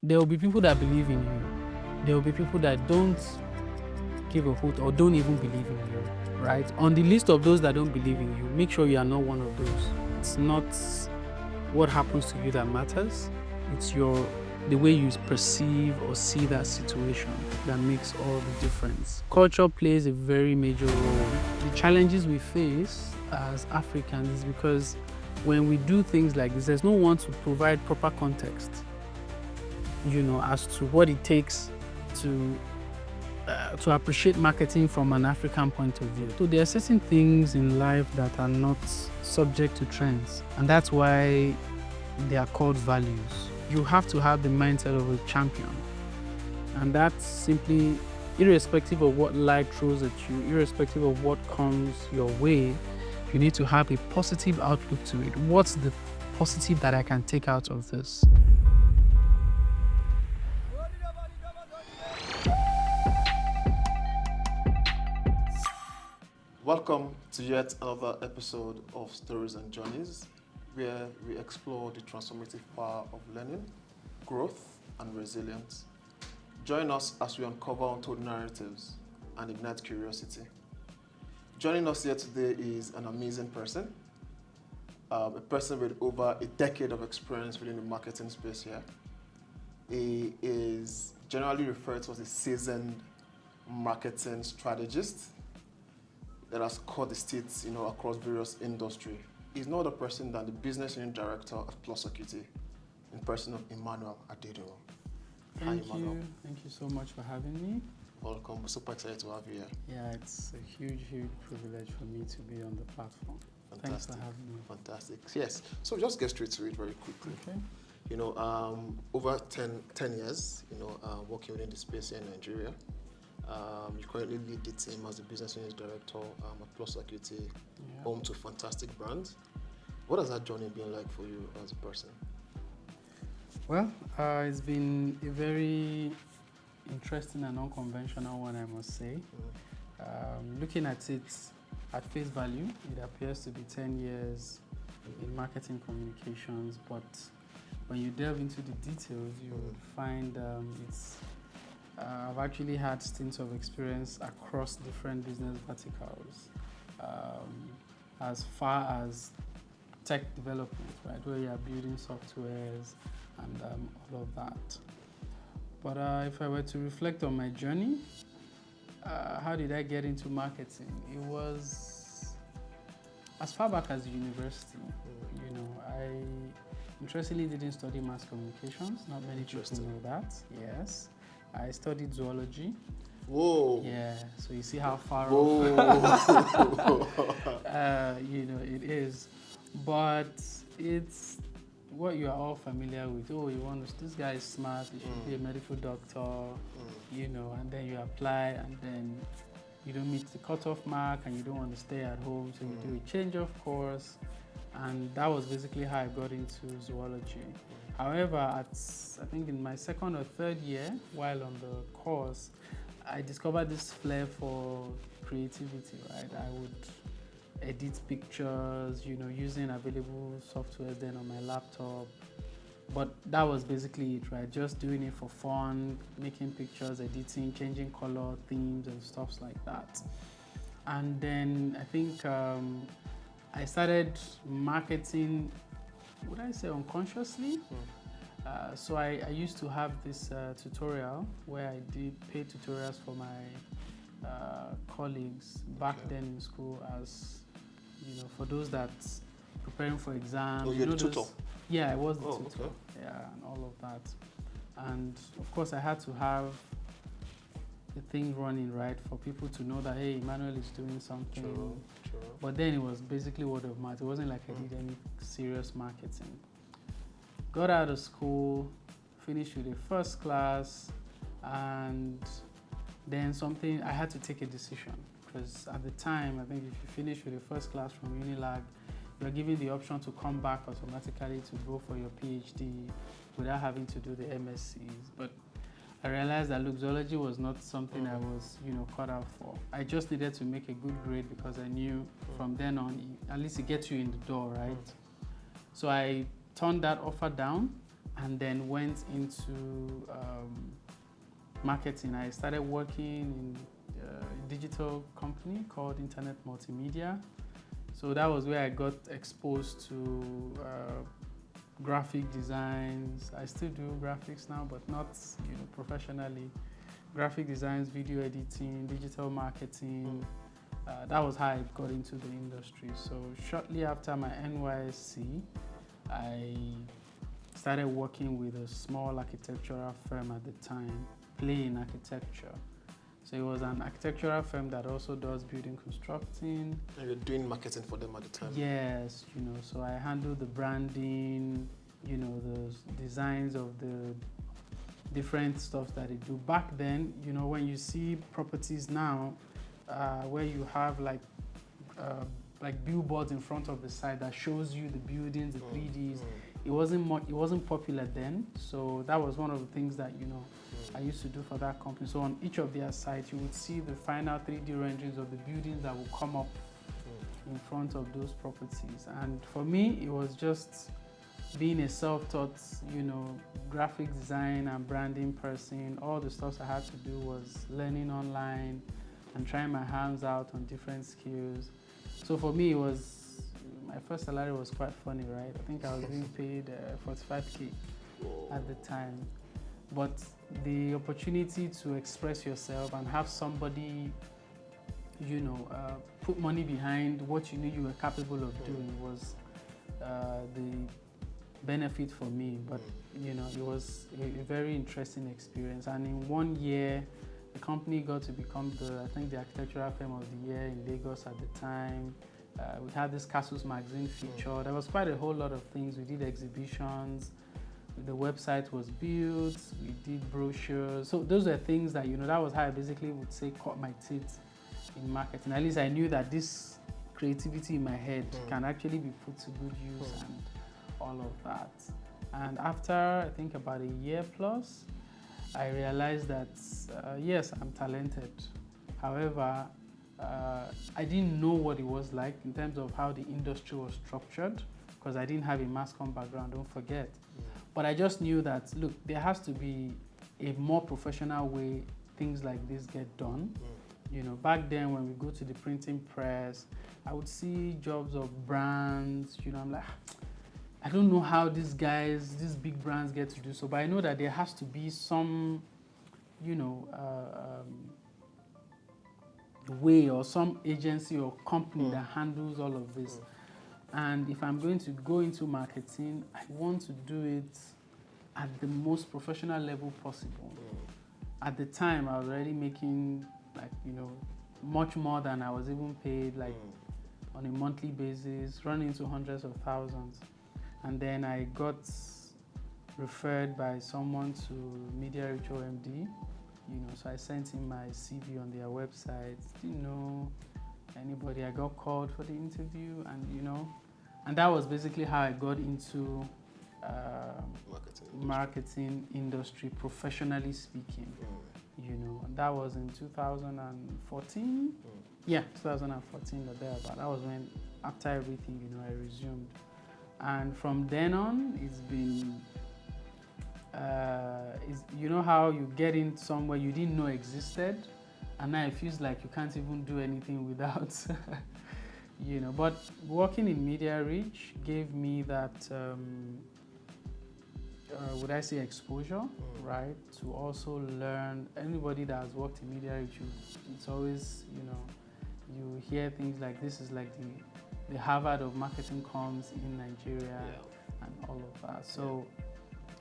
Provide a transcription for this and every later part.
there will be people that believe in you. There will be people that don't give a hoot or don't even believe in you, right? On the list of those that don't believe in you, make sure you are not one of those. It's not what happens to you that matters. It's the way you perceive or see that situation that makes all the difference. Culture plays a very major role. The challenges we face as Africans is because when we do things like this, there's no one to provide proper context, as to what it takes to appreciate marketing from an African point of view. So there are certain things in life that are not subject to trends, and that's why they are called values. You have to have the mindset of a champion, and that's simply irrespective of what life throws at you, irrespective of what comes your way, you need to have a positive outlook to it. What's the positive that I can take out of this? Welcome to yet another episode of Stories and Journeys, where we explore the transformative power of learning, growth, and resilience. Join us as we uncover untold narratives and ignite curiosity. Joining us here today is an amazing person, a person with over a decade of experience within the marketing space here. He is generally referred to as a seasoned marketing strategist that has cut the states, across various industries. He's no other person than the business unit director at Acuity, in person of Emmanuel Adediran. Thank you so much for having me. Welcome. We're super excited to have you here. Yeah, it's a huge privilege for me to be on the platform. Fantastic. Thanks for having me. Fantastic. Yes. So just get straight to it very quickly. Okay. Over 10 years, working within the space here in Nigeria. You currently lead the team as the business unit director at Acuity, home to fantastic brands. What has that journey been like for you as a person? Well, it's been a very interesting and unconventional one, I must say. Looking at it at face value, it appears to be 10 years in marketing communications, but when you delve into the details, you would find I've actually had stints of experience across different business verticals, as far as tech development, right, where you are building softwares and all of that. But if I were to reflect on my journey, how did I get into marketing? It was as far back as university. I interestingly didn't study mass communications. Not many people know that. Yes. I studied zoology. Whoa. Yeah, so you see how far Whoa. off it is. But it's what you are all familiar with. Oh, this guy is smart, he should be a medical doctor, and then you apply and then you don't meet the cutoff mark and you don't want to stay at home, so you do a change of course. And that was basically how I got into zoology. However, I think in my second or third year, while on the course, I discovered this flair for creativity, right? I would edit pictures, using available softwares then on my laptop. But that was basically it, right? Just doing it for fun, making pictures, editing, changing color, themes, and stuff like that. And then I think I started marketing, would I say unconsciously? So I used to have this tutorial where I did paid tutorials for my colleagues back then in school, as for those that preparing for exams. Oh, you're the tutor? Yeah, I was the tutor. Okay. Yeah, and all of that. And of course, I had to have the thing running, right, for people to know that, hey, Emmanuel is doing something. True. But then it was basically word of mouth. It wasn't like I did any serious marketing. Got out of school, finished with a first class, and then I had to take a decision. Because at the time, I think if you finish with a first class from Unilag, you're given the option to come back automatically to go for your PhD without having to do the MSCs. But I realized that zoology was not something I was, cut out for. I just needed to make a good grade because I knew from then on, at least it gets you in the door, right? So I turned that offer down and then went into marketing. I started working in a digital company called Internet Multimedia. So that was where I got exposed to graphic designs. I still do graphics now, but not professionally. Graphic designs, video editing, digital marketing. That was how I got into the industry. So shortly after my NYSC, I started working with a small architectural firm at the time, Play in Architecture. So it was an architectural firm that also does building constructing. And you're doing marketing for them at the time? Yes, so I handle the branding, the designs of the different stuff that they do. Back then, when you see properties now, where you have like billboards in front of the site that shows you the buildings, the 3Ds. It wasn't popular then, so that was one of the things that I used to do for that company. So on each of their sites, you would see the final 3D renderings of the buildings that would come up in front of those properties. And for me, it was just being a self-taught, graphic design and branding person. All the stuff I had to do was learning online and trying my hands out on different skills. So for me, my first salary was quite funny, right? I think I was being paid 45K at the time. But the opportunity to express yourself and have somebody, put money behind what you knew you were capable of doing was the benefit for me. But, it was a very interesting experience. And in 1 year, the company got to become the architectural firm of the year in Lagos at the time. We had this Castles magazine feature. There was quite a whole lot of things. We did exhibitions. The website was built. We did brochures. So those are things that, that was how I basically would say caught my teeth in marketing. At least I knew that this creativity in my head can actually be put to good use and all of that. And after, I think about a year plus, I realized that, yes, I'm talented. However, I didn't know what it was like in terms of how the industry was structured, because I didn't have a mass comm background, don't forget. But I just knew that, look, there has to be a more professional way things like this get done. Back then when we go to the printing press, I would see jobs of brands, I'm like, I don't know how these big brands get to do so, but I know that there has to be some, way or some agency or company that handles all of this. And if I'm going to go into marketing, I want to do it at the most professional level possible. At the time, I was already making much more than I was even paid on a monthly basis, running into hundreds of thousands. And then I got referred by someone to Media Reach OMD, so I sent in my CV on their website. Didn't know anybody. I got called for the interview, and that was basically how I got into marketing industry, professionally speaking. And that was in 2014. Yeah, 2014 or thereabout. That was when, after everything, I resumed. And from then on, it's been, how you get in somewhere you didn't know existed, and now it feels like you can't even do anything without, But working in Media Reach gave me that, would I say exposure, right? To also learn, anybody that has worked in Media Reach, it's always, you hear things like this is like the Harvard of marketing comms in Nigeria and all of that. So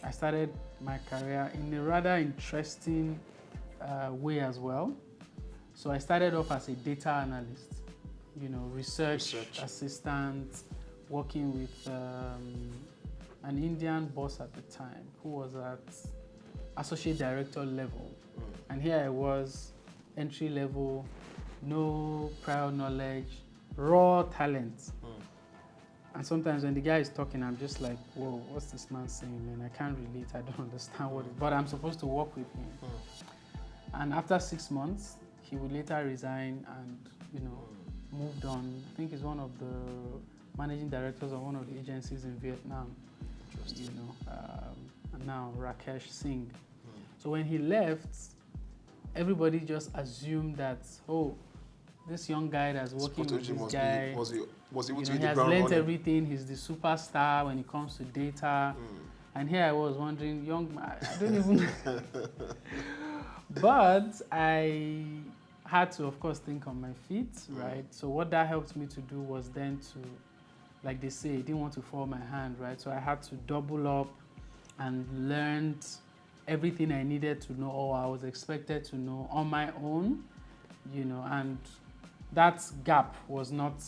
I started my career in a rather interesting way as well. So I started off as a data analyst, research assistant, working with an Indian boss at the time who was at associate director level. And here I was, entry level, no prior knowledge, raw talent. And sometimes when the guy is talking, I'm just like, whoa, what's this man saying, man? I can't relate, I don't understand what it is, but I'm supposed to work with him. And after 6 months, he would later resign and, moved on. I think he's one of the managing directors of one of the agencies in Vietnam. and now Rakesh Singh. So when he left, everybody just assumed that, oh, this young guy that's working with this guy, was he he has learned everything, he's the superstar when it comes to data. And here I was wondering, young man, I don't even But I had to, of course, think on my feet, right? So what that helped me to do was then to, like they say, I didn't want to fall my hand, right? So I had to double up and learned everything I needed to know or I was expected to know on my own, and that gap was not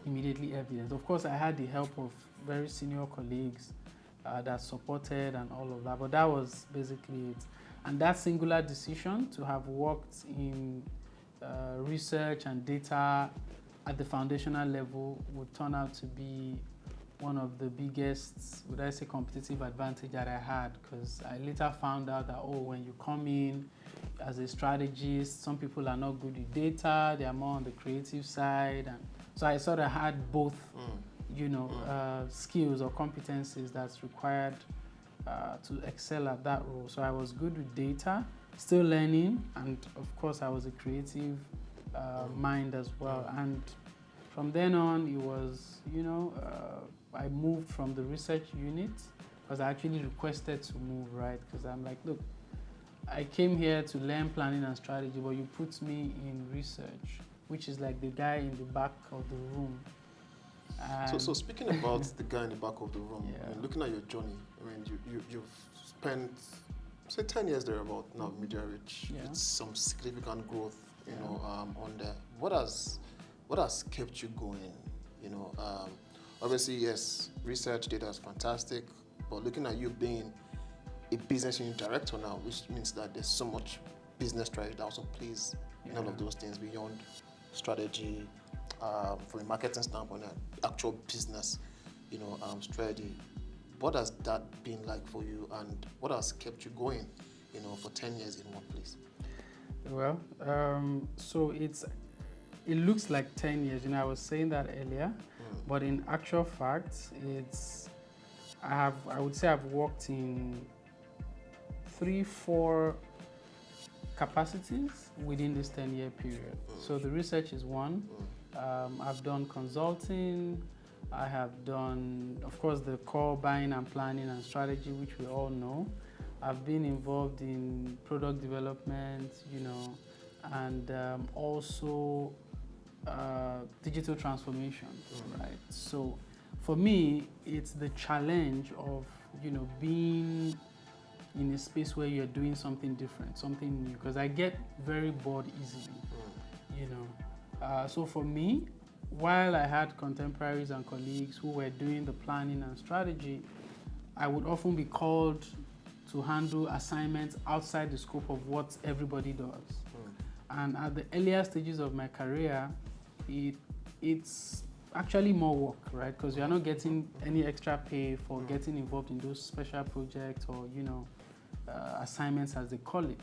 immediately evident. Of course, I had the help of very senior colleagues that supported and all of that, but that was basically it. And that singular decision to have worked in research and data at the foundational level would turn out to be one of the biggest, would I say, competitive advantage that I had, because I later found out that, when you come in as a strategist, some people are not good with data, they are more on the creative side. And so I sort of had both, skills or competencies that's required to excel at that role. So I was good with data, still learning, and of course I was a creative mind as well. And from then on, it was, I moved from the research unit because I actually requested to move, right? Because I'm like, look, I came here to learn planning and strategy, but you put me in research, which is like the guy in the back of the room. So speaking about the guy in the back of the room, looking at your journey, you've spent, say, 10 years thereabout now, Media Rich. It's some significant growth, on there. What has kept you going? Obviously, yes, research data is fantastic, but looking at you being a business unit director now, which means that there's so much business strategy that also plays in all of those things beyond strategy, from a marketing standpoint, actual business, strategy. What has that been like for you, and what has kept you going, for 10 years in one place? Well, so it looks like 10 years. I was saying that earlier, but in actual fact, I would say I've worked in 3-4 capacities within this 10-year period. So the research is one. I've done consulting. I have done, of course, the core buying and planning and strategy, which we all know. I've been involved in product development, and also digital transformation, right? So for me, it's the challenge of, being in a space where you're doing something different, something new, because I get very bored easily, So for me, while I had contemporaries and colleagues who were doing the planning and strategy, I would often be called to handle assignments outside the scope of what everybody does. And at the earlier stages of my career, it's actually more work, right? Because you're not getting any extra pay for getting involved in those special projects or, assignments, as they call it.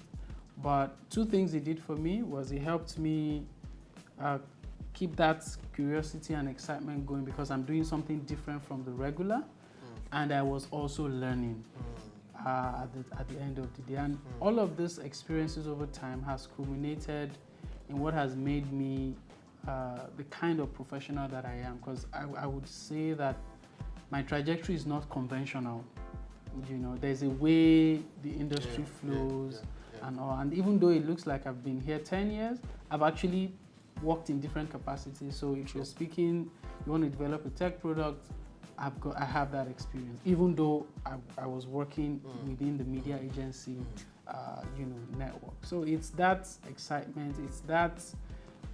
But two things it did for me was it helped me keep that curiosity and excitement going, because I'm doing something different from the regular, and I was also learning at the end of the day. And all of these experiences over time has culminated in what has made me the kind of professional that I am, because I would say that my trajectory is not conventional. There's a way the industry flows and all. And even though it looks like I've been here 10 years, I've actually worked in different capacities. So if you're speaking, you want to develop a tech product, I have that experience. Even though I was working within the media agency, network. So it's that excitement, it's that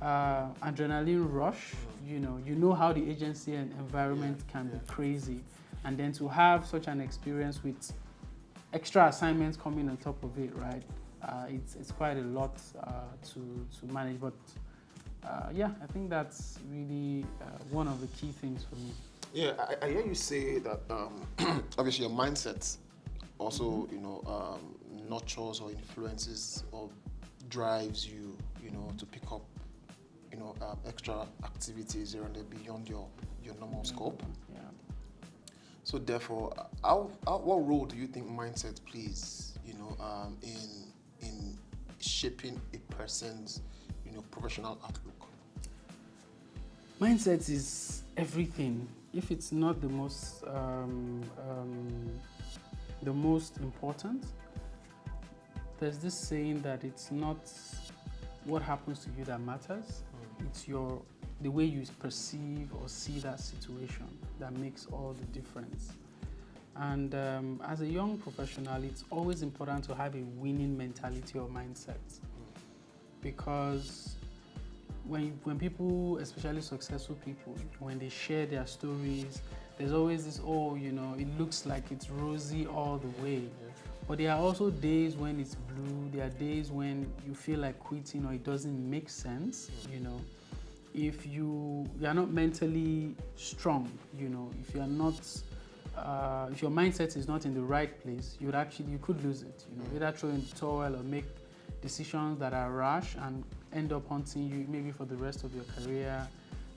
adrenaline rush. You know how the agency and environment can be crazy, and then to have such an experience with extra assignments coming on top of it, right? It's quite a lot to manage, but I think that's really one of the key things for me. Yeah, I hear you say that obviously your mindset also, nurtures or influences or drives you, to pick up, extra activities here and there beyond your normal scope. Yeah. So therefore, what role do you think mindset plays, in shaping a person's, professional outlook? Mindset is everything. If it's not the most important, there's this saying that it's not what happens to you that matters. It's the way you perceive or see that situation that makes all the difference. And as a young professional, it's always important to have a winning mentality or mindset, because when people, especially successful people, when they share their stories, there's always this, it looks like it's rosy all the way. Yeah. But there are also days when it's blue. There are days when you feel like quitting or it doesn't make sense, If you are not mentally strong, if you are not, if your mindset is not in the right place, you could lose it. Either throw in the towel or make decisions that are rash and end up haunting you maybe for the rest of your career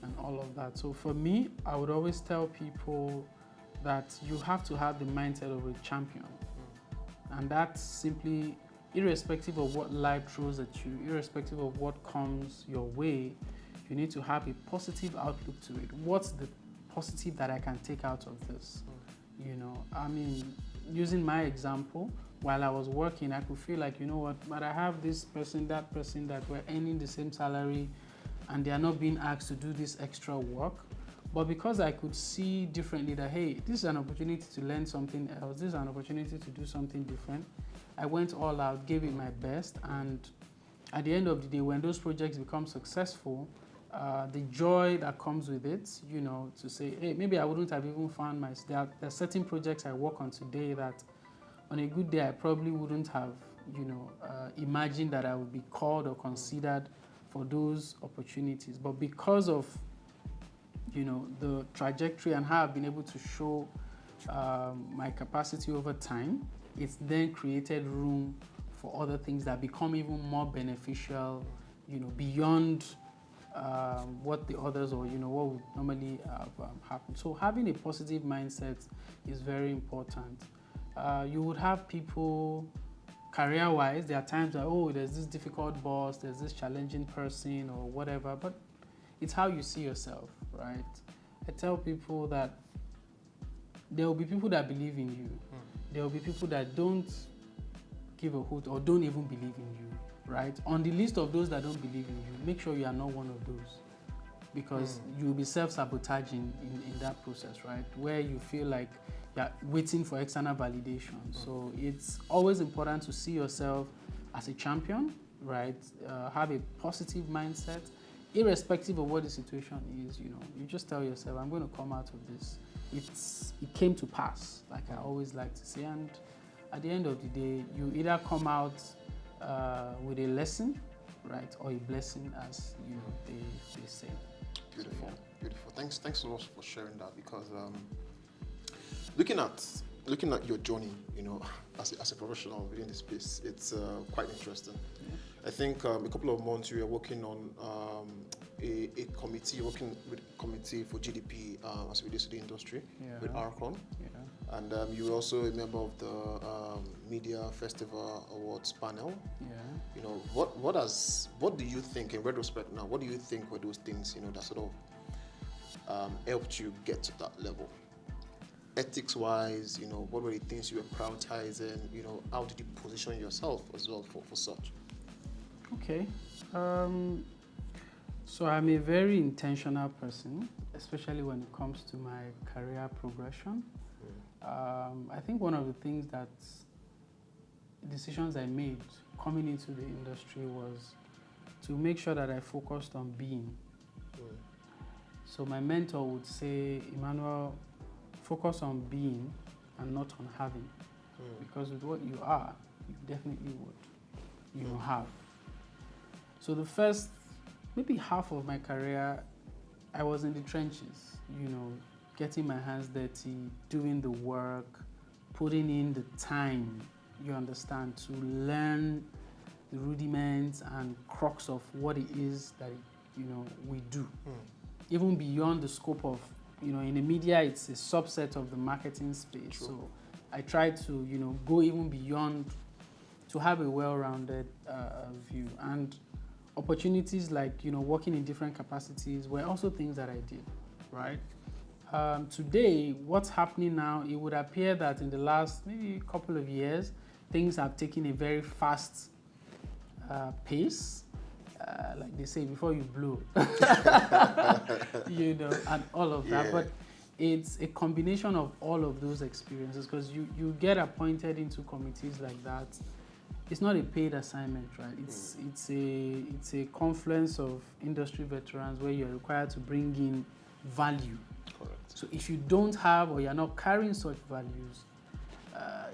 and all of that. So for me, I would always tell people that you have to have the mindset of a champion. And that's simply, irrespective of what life throws at you, irrespective of what comes your way, you need to have a positive outlook to it. What's the positive that I can take out of this? Using my example, while I was working, I could feel like, but I have this person, that person that were earning the same salary and they are not being asked to do this extra work. But because I could see differently that, hey, this is an opportunity to learn something else, this is an opportunity to do something different, I went all out, gave it my best, and at the end of the day, when those projects become successful, the joy that comes with it, to say, hey, maybe I wouldn't have even found there are certain projects I work on today that on a good day I probably wouldn't have, imagined that I would be called or considered for those opportunities. But because of the trajectory and how I've been able to show my capacity over time, it's then created room for other things that become even more beneficial, beyond what the others or what would normally happen. So having a positive mindset is very important. You would have people, career-wise, there are times that, there's this difficult boss, there's this challenging person or whatever, but it's how you see yourself, right? I tell people that there will be people that believe in you. There will be people that don't give a hoot or don't even believe in you, right? On the list of those that don't believe in you, make sure you are not one of those, because you'll be self-sabotaging in that process, right? Where you feel like you're waiting for external validation. So it's always important to see yourself as a champion, right? Have a positive mindset. Irrespective of what the situation is, you just tell yourself, I'm going to come out of this. It came to pass, like I always like to say. And at the end of the day, you either come out with a lesson, right, or a blessing, as they say. Beautiful, so, yeah. Beautiful. Thanks a lot for sharing that, because looking at your journey, as a professional within the space, it's quite interesting. Yeah. I think a couple of months you were working on a committee, working with a committee for GDP as it relates to the industry, with Arcon. Yeah. And you were also a member of the Media Festival Awards panel. Yeah. What do you think, in retrospect now, what do you think were those things, that sort of helped you get to that level? Ethics-wise, what were the things you were prioritizing? How did you position yourself as well for such? Okay. So I'm a very intentional person, especially when it comes to my career progression. I think one of the things decisions I made coming into the industry was to make sure that I focused on being. So my mentor would say, Emmanuel, focus on being and not on having. Because with what you are, you definitely would, have. So the first, maybe half of my career, I was in the trenches, getting my hands dirty, doing the work, putting in the time, you understand, to learn the rudiments and crux of what it is that, we do. Even beyond the scope of in the media, it's a subset of the marketing space. True. So I try to, go even beyond to have a well-rounded view. And opportunities like, working in different capacities were also things that I did, right? Today, what's happening now, it would appear that in the last maybe couple of years, things have taken a very fast pace. Like they say, before you blow, and all of that. Yeah. But it's a combination of all of those experiences, because you get appointed into committees like that. It's not a paid assignment, right? It's a confluence of industry veterans where you're required to bring in value. Correct. So if you don't have, or you're not carrying such values,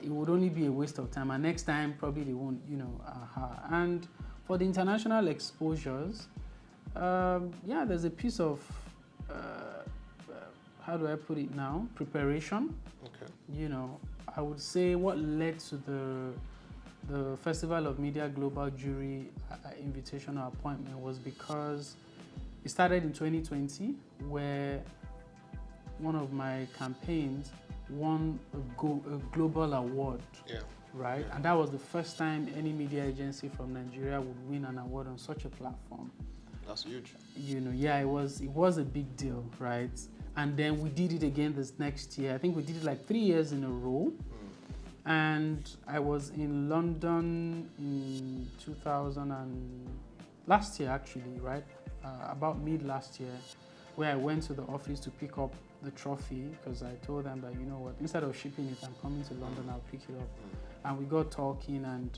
it would only be a waste of time. And next time, probably they won't, And for the international exposures, there's a piece of, how do I put it now? Preparation. Okay. I would say what led to the Festival of Media Global Jury invitation or appointment was because it started in 2020, where one of my campaigns won a global award. Yeah. Right? Yeah. And that was the first time any media agency from Nigeria would win an award on such a platform. That's huge. It was a big deal, right? And then we did it again this next year. I think we did it like 3 years in a row. And I was in London in last year actually, right? About mid last year, where I went to the office to pick up the trophy, because I told them that, instead of shipping it, I'm coming to London, I'll pick it up. And we got talking, and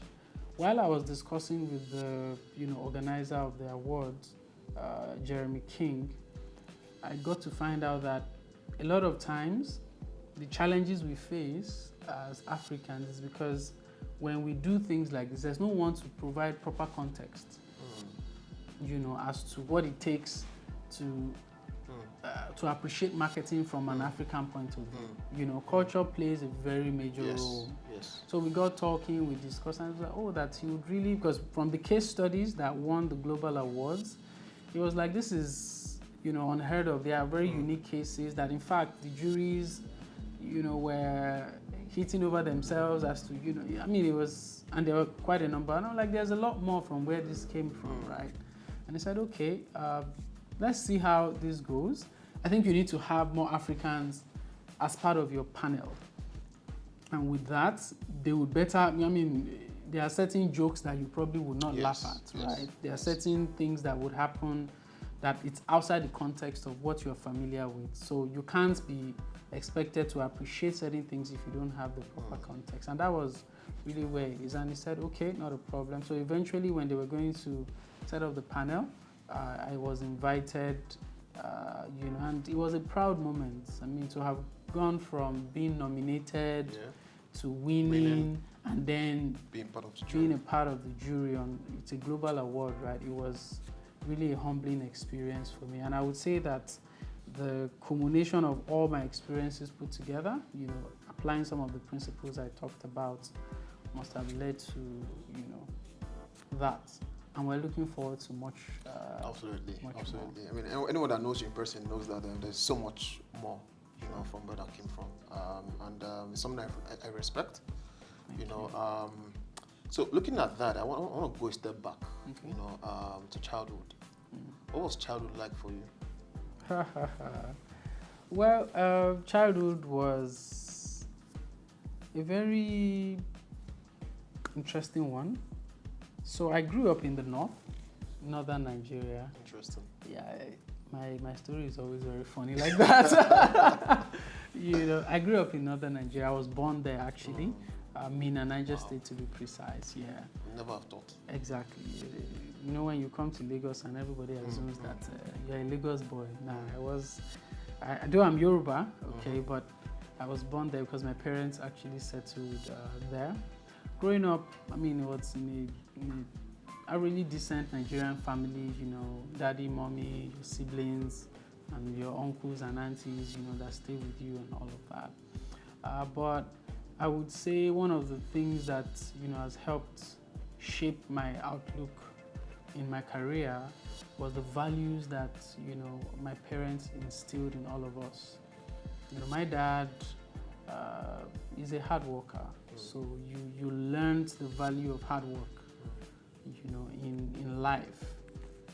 while I was discussing with the organizer of the awards, Jeremy King, I got to find out that a lot of times the challenges we face as Africans is because when we do things like this, there's no one to provide proper context, as to what it takes to appreciate marketing from an African point of view. Culture plays a very major role. Yes. So we got talking, we discussed, and I was like, that he would really, because from the case studies that won the global awards, he was like, this is, unheard of. They are very unique cases that, in fact, the juries, were hitting over themselves as to, it was, and there were quite a number. And I'm like, there's a lot more from where this came from, right? And he said, okay, let's see how this goes. I think you need to have more Africans as part of your panel. And with that, they would better, there are certain jokes that you probably would not laugh at, right? There are certain things that would happen that it's outside the context of what you're familiar with. So you can't be expected to appreciate certain things if you don't have the proper context. And that was really where it is. And he said, okay, not a problem. So eventually when they were going to set up the panel, I was invited, and it was a proud moment. To have gone from being nominated to winning, and then being part of the jury on, it's a global award, right? It was really a humbling experience for me. And I would say that the culmination of all my experiences put together, applying some of the principles I talked about, must have led to, that. And we're looking forward to much. Absolutely. More. Anyone that knows you in person knows that there's so much more, from where that came from, and it's something I respect. So looking at that, I want to go a step back. Okay. To childhood. What was childhood like for you? Well, childhood was a very interesting one. So I grew up in the northern Nigeria. Interesting. Yeah, my story is always very funny like that. I grew up in northern Nigeria. I was born there actually. Mina, Niger State to be precise. Yeah. Never have thought. Exactly. When you come to Lagos and everybody assumes that you're a Lagos boy. Nah, I'm Yoruba, okay, but I was born there because my parents actually settled there. Growing up, it was in a really decent Nigerian family, daddy, mommy, your siblings, and your uncles and aunties, that stay with you and all of that. But I would say one of the things that, has helped shape my outlook in my career was the values that, you know, my parents instilled in all of us. You know, my dad is a hard worker, so you learned the value of hard work, you know, in life.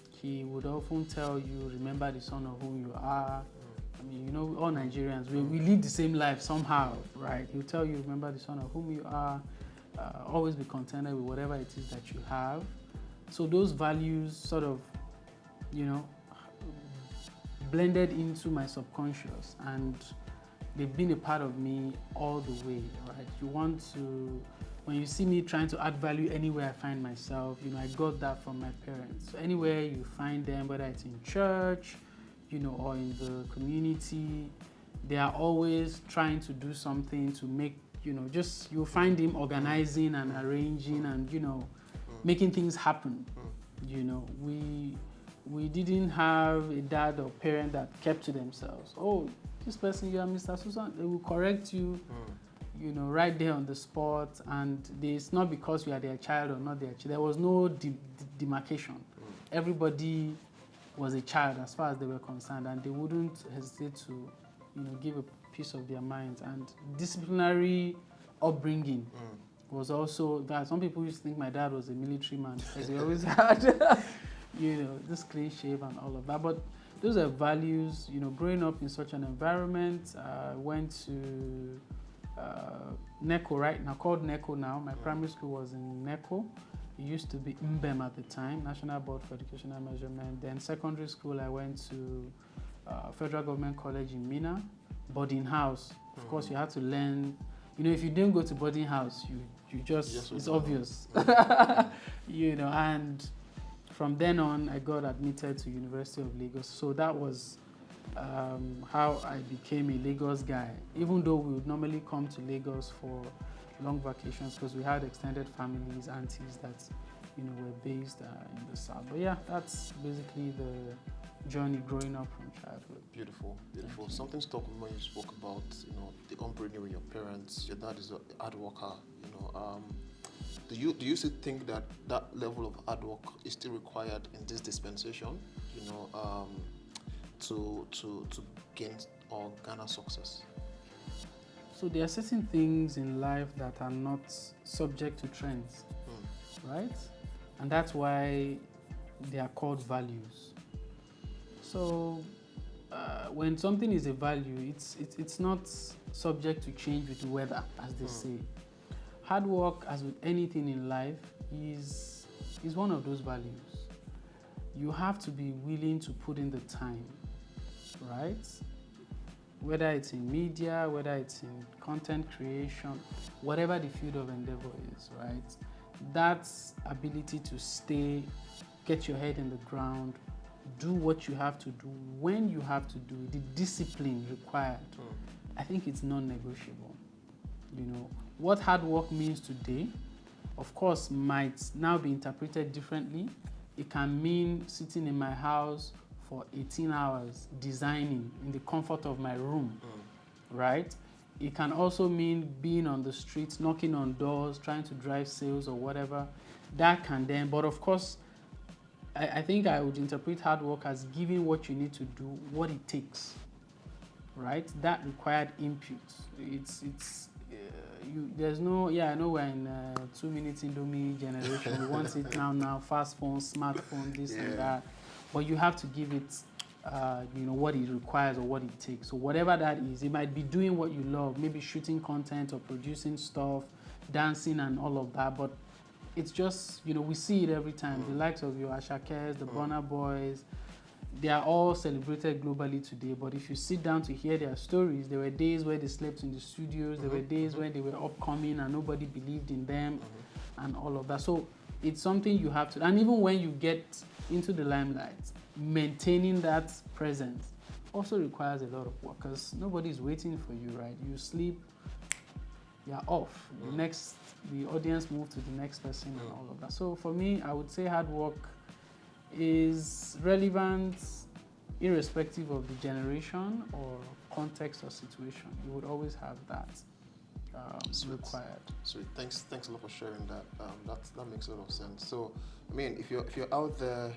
He would often tell you, remember the son of whom you are. I mean, you know, all Nigerians, we live the same life somehow, right? He'll tell you, remember the son of whom you are, always be contented with whatever it is that you have. So those values sort of, you know, blended into my subconscious, and they've been a part of me all the way, right? You want to, when you see me trying to add value anywhere I find myself, you know, I got that from my parents. So anywhere you find them, whether it's in church, you know, or in the community, they are always trying to do something to make, you know, just, you'll find him organizing and arranging and, you know, making things happen. You know, we didn't have a dad or parent that kept to themselves. Oh, this person, you are Mr. Susan, they will correct you, you know, right there on the spot, and it's not because you are their child or not their child. There was no demarcation. Everybody was a child as far as they were concerned, and they wouldn't hesitate to, you know, give a piece of their minds. And disciplinary upbringing was also that. Some people used to think my dad was a military man because he always had, you know, this clean shave and all of that. But those are values, you know, growing up in such an environment. I went to NECO, right now, called NECO now. My primary school was in NECO. It used to be MBEM at the time, National Board for Educational Measurement. Then secondary school, I went to Federal Government College in Mina, boarding house. Of course, you had to learn. You know, if you didn't go to boarding house, you just it's obvious. You know, and from then on, I got admitted to University of Lagos. So that was how I became a Lagos guy, even though we would normally come to Lagos for long vacations because we had extended families, aunties that, you know, were based in the south. But yeah, that's basically the journey growing up from childhood. Beautiful, beautiful. Something struck me when you spoke about, you know, the upbringing with your parents. Your dad is a hard worker, you know. Do you still think that that level of hard work is still required in this dispensation, you know, to gain or garner success? So there are certain things in life that are not subject to trends, right? And that's why they are called values. So when something is a value, it's not subject to change with the weather, as they say. Hard work, as with anything in life, is one of those values. You have to be willing to put in the time, right? Whether it's in media, whether it's in content creation, whatever the field of endeavor is, right? That ability to stay, get your head in the ground, do what you have to do, when you have to do it, the discipline required, I think it's non-negotiable. You know, what hard work means today, of course, might now be interpreted differently. It can mean sitting in my house for 18 hours designing in the comfort of my room, right? It can also mean being on the streets, knocking on doors, trying to drive sales or whatever. That can then, but of course, I think I would interpret hard work as giving what you need to do, what it takes, right? That required input. There's no, I know we're in 2 minutes Indomie generation. We want it now, fast phone, smartphone, this and that. But you have to give it, you know, what it requires or what it takes. So whatever that is, it might be doing what you love, maybe shooting content or producing stuff, dancing and all of that. But it's just, you know, we see it every time. The likes of your Ashakers, the Burna Boys, they are all celebrated globally today. But if you sit down to hear their stories, there were days where they slept in the studios. There were days when they were upcoming and nobody believed in them and all of that. So it's something you have to, and even when you get into the limelight, maintaining that presence also requires a lot of work because nobody's waiting for you, right? You sleep, you're off. The audience move to the next person and all of that. So for me, I would say hard work is relevant irrespective of the generation or context or situation. You would always have that. required. Sweet. Thanks a lot for sharing that. That makes a lot of sense. So, I mean, if you're out there,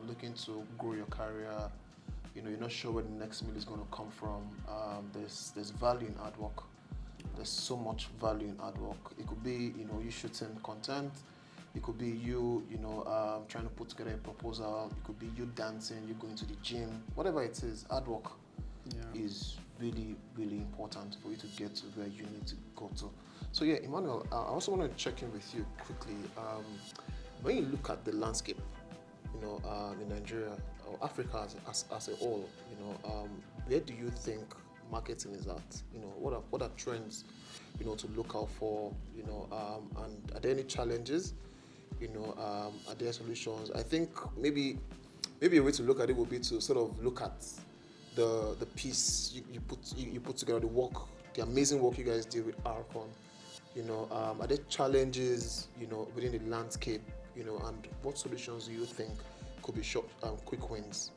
looking to grow your career, you're not sure where the next meal is going to come from. There's value in hard work. There's so much value in hard work. It could be, you shooting content. It could be you, trying to put together a proposal. It could be you dancing, you going to the gym. Whatever it is, hard work is really, really important for you to get to where you need to go to. So yeah, Emmanuel, I also want to check in with you quickly. When you look at the landscape, in Nigeria or Africa as a whole, where do you think marketing is at? What are trends, to look out for? And are there any challenges? Are there solutions? I think maybe a way to look at it would be to sort of look at the piece you put together, the work, the amazing work you guys did with Arcon. Are there challenges, within the landscape, and what solutions do you think could be quick wins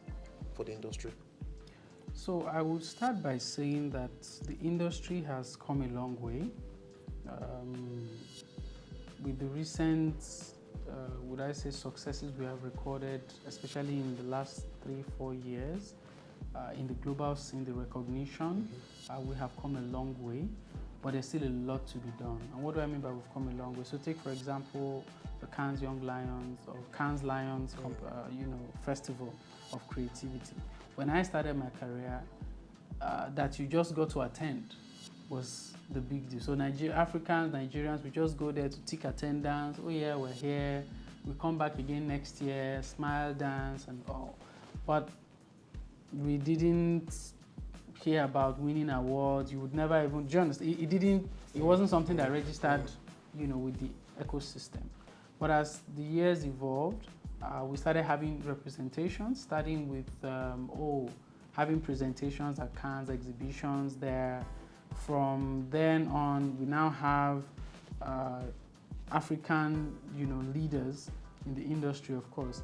for the industry? So I would start by saying that the industry has come a long way. With the recent, would I say, successes we have recorded, especially in the last 3-4 years, in the global scene, the recognition, we have come a long way, but there's still a lot to be done. And what do I mean by we've come a long way? So take, for example, the Cannes Young Lions or Cannes Lions, Festival of Creativity. When I started my career, that you just got to attend was the big deal. So Africans, Nigerians, we just go there to tick attendance. Oh yeah, we're here. We come back again next year, smile, dance, and all. But we didn't hear about winning awards. You would never even, it wasn't something that registered, with the ecosystem. But as the years evolved, we started having representations, starting with, having presentations at Cannes, exhibitions there. From then on, we now have African, leaders in the industry, of course,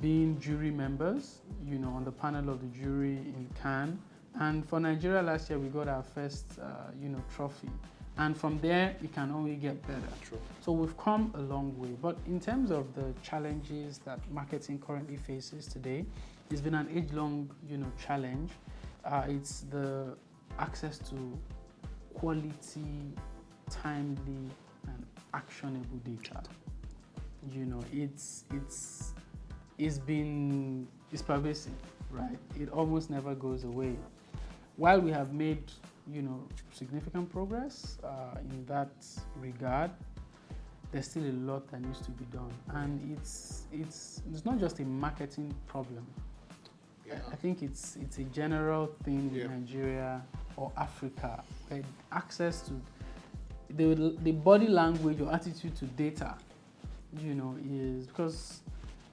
being jury members, on the panel of the jury in Cannes. And for Nigeria last year, we got our first, trophy. And from there, it can only get better. True. So we've come a long way. But in terms of the challenges that marketing currently faces today, it's been an age-long, challenge. It's the access to quality, timely, and actionable data. It's pervasive, right? It almost never goes away. While we have made, significant progress in that regard, there's still a lot that needs to be done, and it's not just a marketing problem. Yeah. I think it's a general thing in Nigeria or Africa, where access to the body language or attitude to data, is because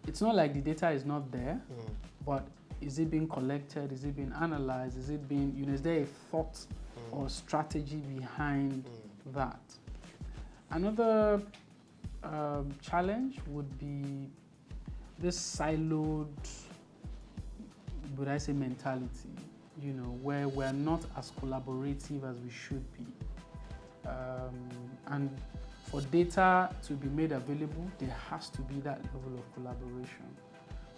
it's not like the data is not there, but is it being collected? Is it being analyzed? Is it being, is there a thought or strategy behind that? Another challenge would be this siloed, would I say, mentality, where we're not as collaborative as we should be. And for data to be made available, there has to be that level of collaboration.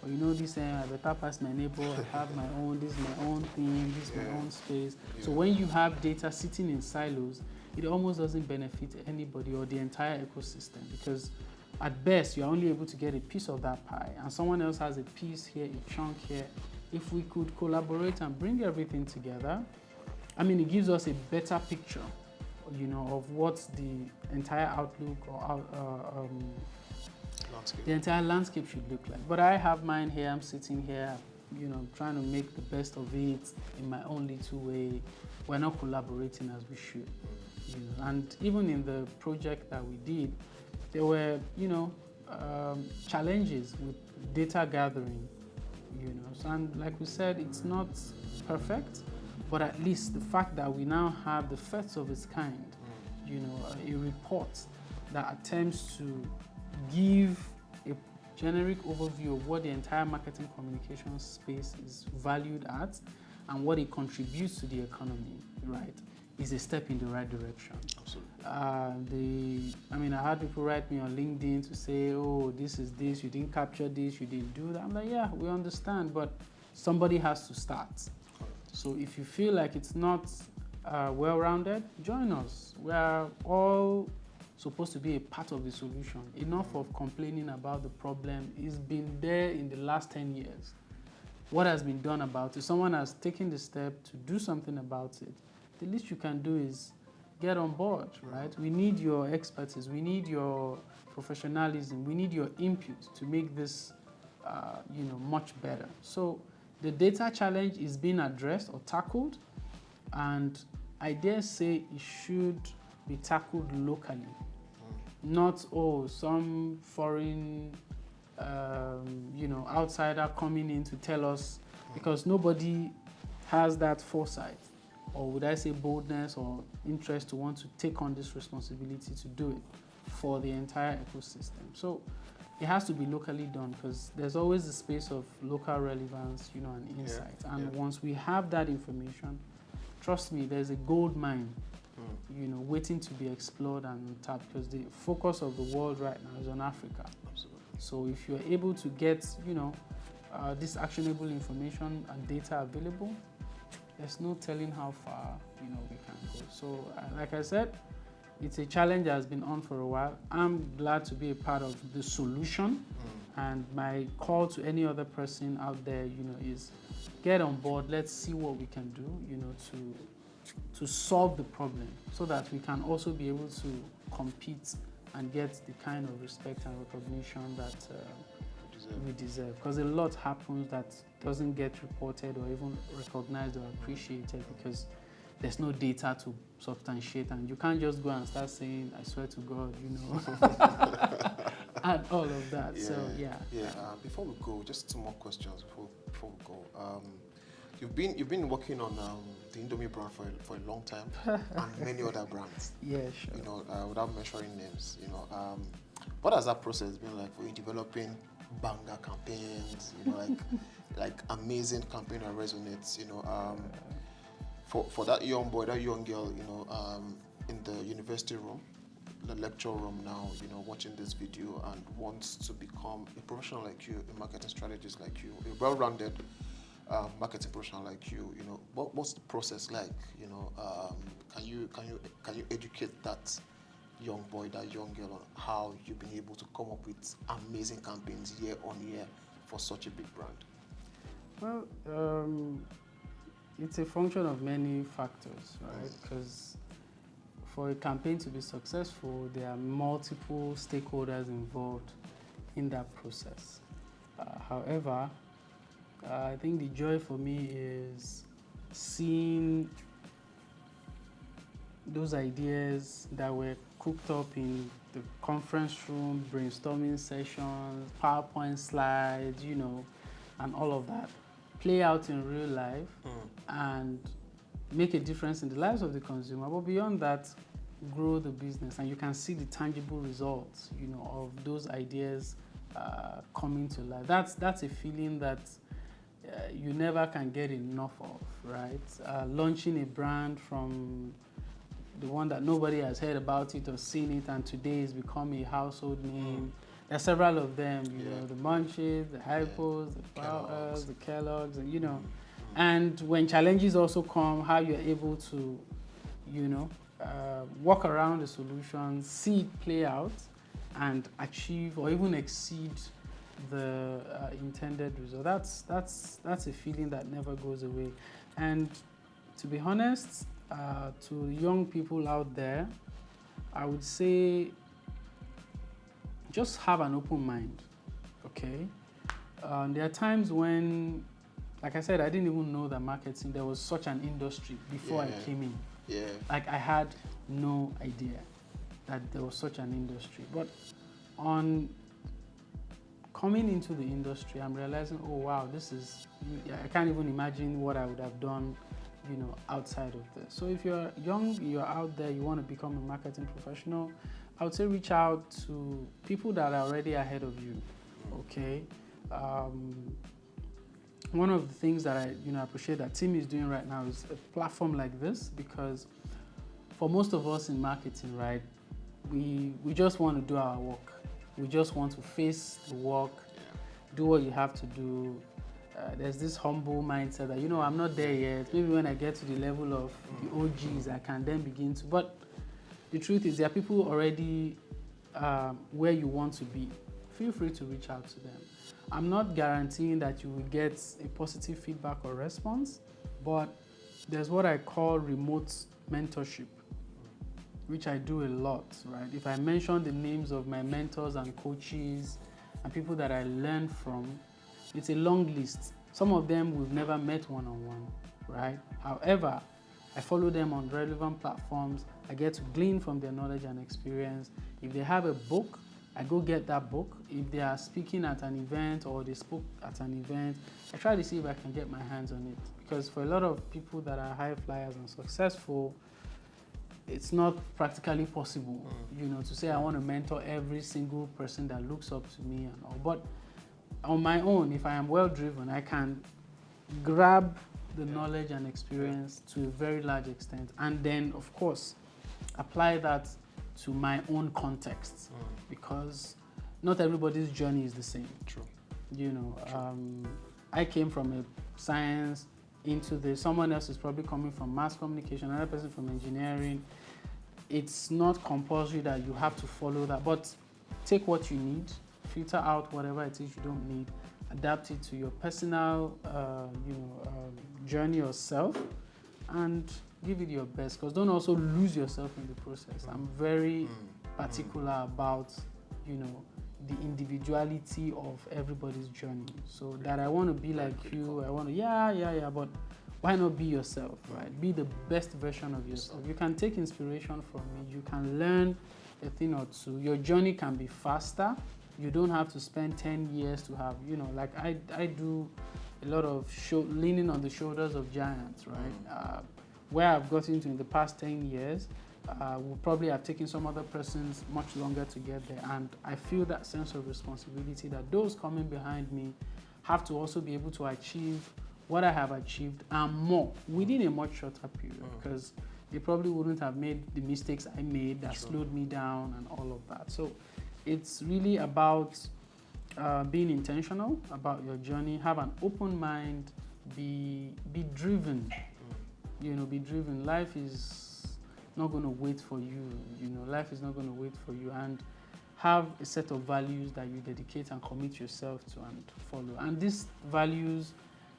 Or this, I better pass my neighbor, I have my own, this is my own thing, this is my own space. Yeah. So when you have data sitting in silos, it almost doesn't benefit anybody or the entire ecosystem, because at best, you're only able to get a piece of that pie, and someone else has a piece here, a chunk here. If we could collaborate and bring everything together, it gives us a better picture, of what the entire outlook or the entire landscape should look like. But I have mine here, I'm sitting here, trying to make the best of it in my own little way. We're not collaborating as we should. And even in the project that we did, there were, challenges with data gathering, And like we said, it's not perfect, but at least the fact that we now have the first of its kind, a report that attempts to give a generic overview of what the entire marketing communication space is valued at and what it contributes to the economy, right? is a step in the right direction. Absolutely. I had people write me on LinkedIn to say, oh, this is this, you didn't capture this, you didn't do that. I'm like, yeah, we understand, but somebody has to start. So if you feel like it's not well-rounded, join us. We are all supposed to be a part of the solution. Enough of complaining about the problem. It's been there in the last 10 years. What has been done about it? Someone has taken the step to do something about it. The least you can do is get on board, right? We need your expertise. We need your professionalism. We need your input to make this, much better. So the data challenge is being addressed or tackled, and I dare say it should be tackled locally. Not, some foreign, outsider coming in to tell us, because nobody has that foresight, or would I say boldness or interest to want to take on this responsibility to do it for the entire ecosystem. So it has to be locally done, because there's always the space of local relevance, and insight. And once we have that information, trust me, there's a gold mine, waiting to be explored and tapped, because the focus of the world right now is on Africa. Absolutely. So if you're able to get, this actionable information and data available, there's no telling how far, we can go. So like I said, it's a challenge that has been on for a while. I'm glad to be a part of the solution. And my call to any other person out there, is get on board. Let's see what we can do, to solve the problem, so that we can also be able to compete and get the kind of respect and recognition that we deserve. Because a lot happens that doesn't get reported or even recognized or appreciated, because there's no data to substantiate, and you can't just go and start saying, I swear to God, and all of that. Yeah. So, yeah. Before we go, just two more questions before we go. You've been working on the Indomie brand for a long time, and many other brands. Yeah, sure. Without mentioning names, what has that process been like for you developing banger campaigns? like amazing campaign that resonates. For that young boy, that young girl, in the university room, the lecture room now, watching this video and wants to become a professional like you, a marketing strategist like you, a well-rounded marketing professional like you, what's the process like? Can you educate that young boy, that young girl, on how you've been able to come up with amazing campaigns year on year for such a big brand? Well, it's a function of many factors, right? Because for a campaign to be successful, there are multiple stakeholders involved in that process. However, I think the joy for me is seeing those ideas that were cooked up in the conference room, brainstorming sessions, PowerPoint slides, and all of that, play out in real life and make a difference in the lives of the consumer. But beyond that, grow the business, and you can see the tangible results, of those ideas coming to life. That's a feeling that you never can get enough of, right? Launching a brand from the one that nobody has heard about it or seen it, and today it's become a household name. There are several of them, the Munchies, the Hypos, the Powers, the Kellogg's, and and when challenges also come, how you're able to, walk around the solution, see it play out, and achieve or even exceed the intended result. That's a feeling that never goes away. And to be honest, to young people out there, I would say just have an open mind, okay? There are times when, like I said, I didn't even know that marketing, there was such an industry before I came in. Yeah. Like, I had no idea that there was such an industry. But on coming into the industry, I'm realizing, oh wow, I can't even imagine what I would have done, outside of this. So if you're young, you're out there, you want to become a marketing professional, I would say reach out to people that are already ahead of you, okay? One of the things that I appreciate that Tim is doing right now is a platform like this, because for most of us in marketing, right, we just want to do our work. We just want to face the work, do what you have to do. There's this humble mindset that, I'm not there yet. Maybe when I get to the level of the OGs, I can then begin to. But the truth is, there are people already where you want to be. Feel free to reach out to them. I'm not guaranteeing that you will get a positive feedback or response, but there's what I call remote mentorship, which I do a lot, right? If I mention the names of my mentors and coaches and people that I learned from, it's a long list. Some of them we've never met one-on-one, right? However, I follow them on relevant platforms. I get to glean from their knowledge and experience. If they have a book, I go get that book. If they are speaking at an event or they spoke at an event, I try to see if I can get my hands on it. Because for a lot of people that are high flyers and successful, it's not practically possible, to say I want to mentor every single person that looks up to me and all. But on my own, if I am well driven, I can grab the knowledge and experience to a very large extent, and then, of course, apply that to my own context, because not everybody's journey is the same. True. I came from a science into this. Someone else is probably coming from mass communication, another person from engineering. It's not compulsory that you have to follow that, but take what you need, filter out whatever it is you don't need, adapt it to your personal journey or self, and give it your best, because don't also lose yourself in the process. I'm very particular about the individuality of everybody's journey, so that I want to be like you, I want to but why not be yourself, right? Be the best version of yourself. You can take inspiration from me, you can learn a thing or two. Your journey can be faster. You don't have to spend 10 years to have, like I do a lot of leaning on the shoulders of giants, right? Where I've gotten to in the past 10 years, will probably have taken some other persons much longer to get there. And I feel that sense of responsibility that those coming behind me have to also be able to achieve what I have achieved and more within a much shorter period, because they probably wouldn't have made the mistakes I made that slowed me down and all of that. So it's really about being intentional about your journey, have an open mind, be driven, be driven. Life is not going to wait for you, life is not going to wait for you, and have a set of values that you dedicate and commit yourself to and follow. And these values,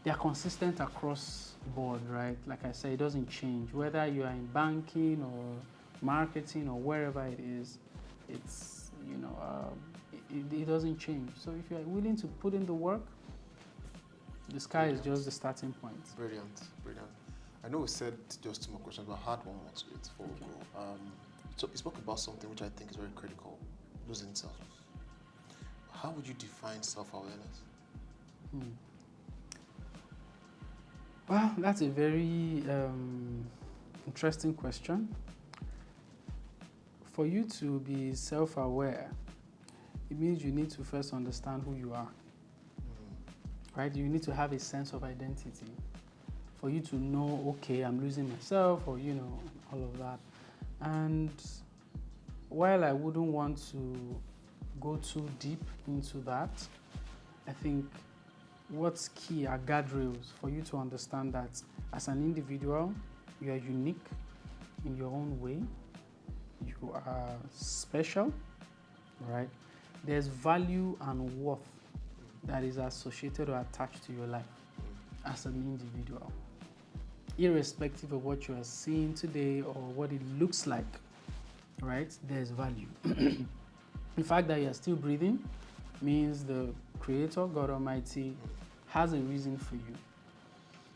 they are consistent across board, right? Like I said, it doesn't change. Whether you are in banking or marketing or wherever it is, it's, it doesn't change. So if you are willing to put in the work, the sky is just the starting point. Brilliant, brilliant. I know we said just 2 more questions, but I had one more to it before we go. So you spoke about something which I think is very critical, losing self. How would you define self-awareness? Well, that's a very interesting question. For you to be self-aware, it means you need to first understand who you are, right? You need to have a sense of identity for you to know, okay, I'm losing myself, or, all of that. And while I wouldn't want to go too deep into that, I think what's key are guardrails for you to understand that as an individual, you are unique in your own way. You are special, right? There's value and worth that is associated or attached to your life as an individual. Irrespective of what you are seeing today or what it looks like, right? There's value. The fact that you're still breathing means the Creator, God Almighty, has a reason for you.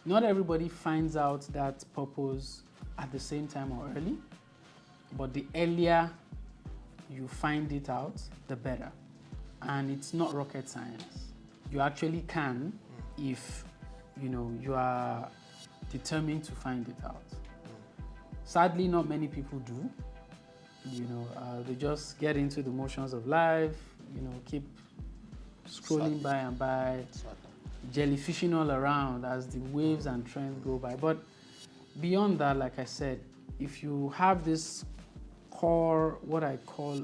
Not everybody finds out that purpose at the same time or early, but the earlier you find it out, the better. And it's not rocket science. You actually can if you are determined to find it out. Sadly, not many people do. They just get into the motions of life, keep scrolling by and by, jellyfishing all around as the waves and trends go by. But beyond that, like I said, if you have this core, what I call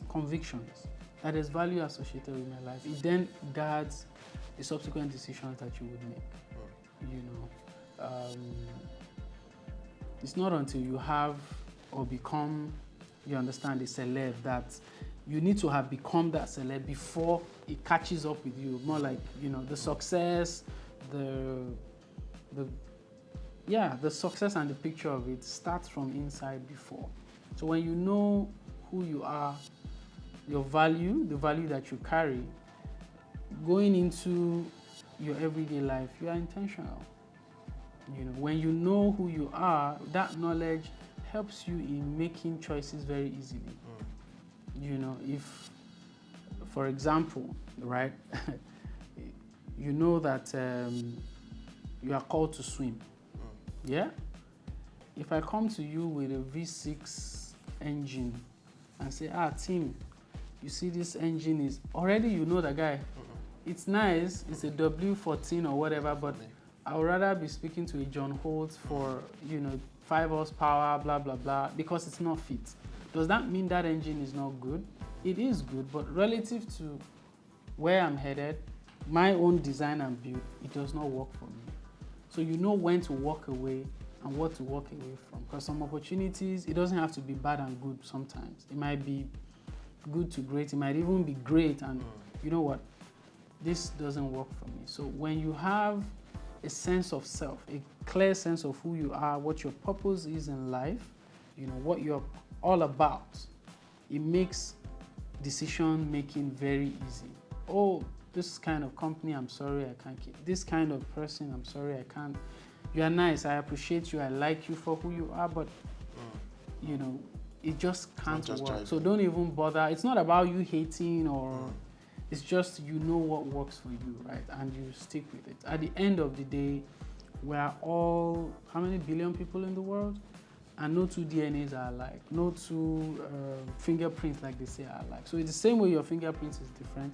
convictions, that there's value associated with my life, it then guides the subsequent decisions that you would make. You know, it's not until you have or become, you understand, a celeb that you need to have become that celeb before it catches up with you. More like, you know, the success, the success and the picture of it starts from inside before. So when you know who you are, your value, the value that you carry, going into your everyday life, you are intentional. You know, when you know who you are, that knowledge helps you in making choices very easily. You know, if, for example, right, you know that you are called to swim. Yeah? If I come to you with a V6 engine and say, Tim, you see this engine is, already you know the guy. It's nice, it's a W14 or whatever, but I would rather be speaking to a John Holt for, you know, 5 horsepower, blah, blah, blah, because it's not fit. Does that mean that engine is not good? It is good, but relative to where I'm headed, my own design and build, it does not work for me. So you know when to walk away and what to walk away from. Because some opportunities, it doesn't have to be bad and good sometimes. It might be good to great. It might even be great and you know what? This doesn't work for me. So when you have a sense of self, a clear sense of who you are, what your purpose is in life, you know, what you're all about, it makes decision making very easy. Oh, this kind of company, I'm sorry, I can't keep. This kind of person, I'm sorry, I can't. You are nice, I appreciate you, I like you for who you are, but you know, it just can't work. So don't even bother. It's not about you hating or it's just you know what works for you, right? And you stick with it. At the end of the day, we are all, how many billion people in the world? And no two DNAs are alike. No two fingerprints, like they say, are alike. So it's the same way your fingerprints is different.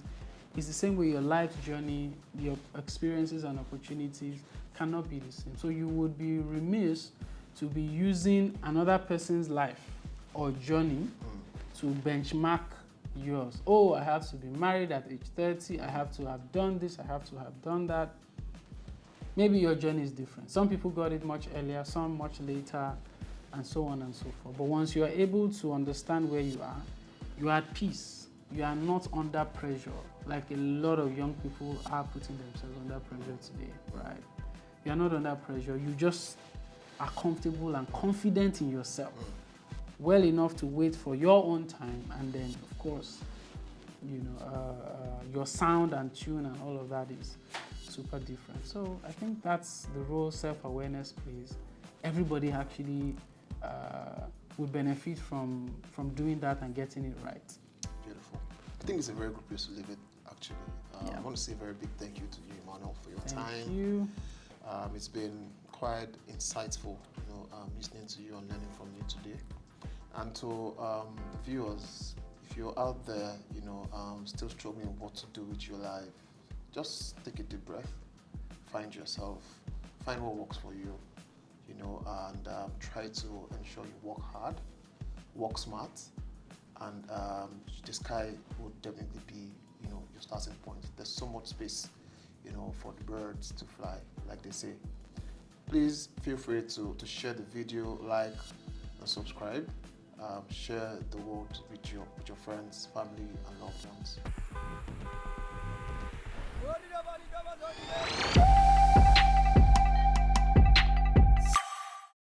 It's the same way your life journey, your experiences and opportunities cannot be the same. So you would be remiss to be using another person's life or journey to benchmark yours. Oh, I have to be married at age 30. I have to have done this. I have to have done that. Maybe your journey is different. Some people got it much earlier, some much later, and so on and so forth. But once you are able to understand where you are at peace. You are not under pressure, like a lot of young people are putting themselves under pressure today, right? You are not under pressure. You just are comfortable and confident in yourself, well enough to wait for your own time, and then, of course, you know, your sound and tune and all of that is super different. So I think that's the role self-awareness plays. Everybody actually would benefit from doing that and getting it right. Beautiful. I think it's a very good place to leave it, actually. I want to say a very big thank you to you, Emmanuel, for your time. Thank you. It's been quite insightful, you know, listening to you and learning from you today. And to the viewers, if you're out there, you know, still struggling with what to do with your life, just take a deep breath, find yourself, find what works for you, you know, and try to ensure you work hard, work smart, and the sky will definitely be, you know, your starting point. There's so much space, you know, for the birds to fly, like they say. Please feel free to share the video, like, and subscribe. Share the word with your friends, family, and loved ones.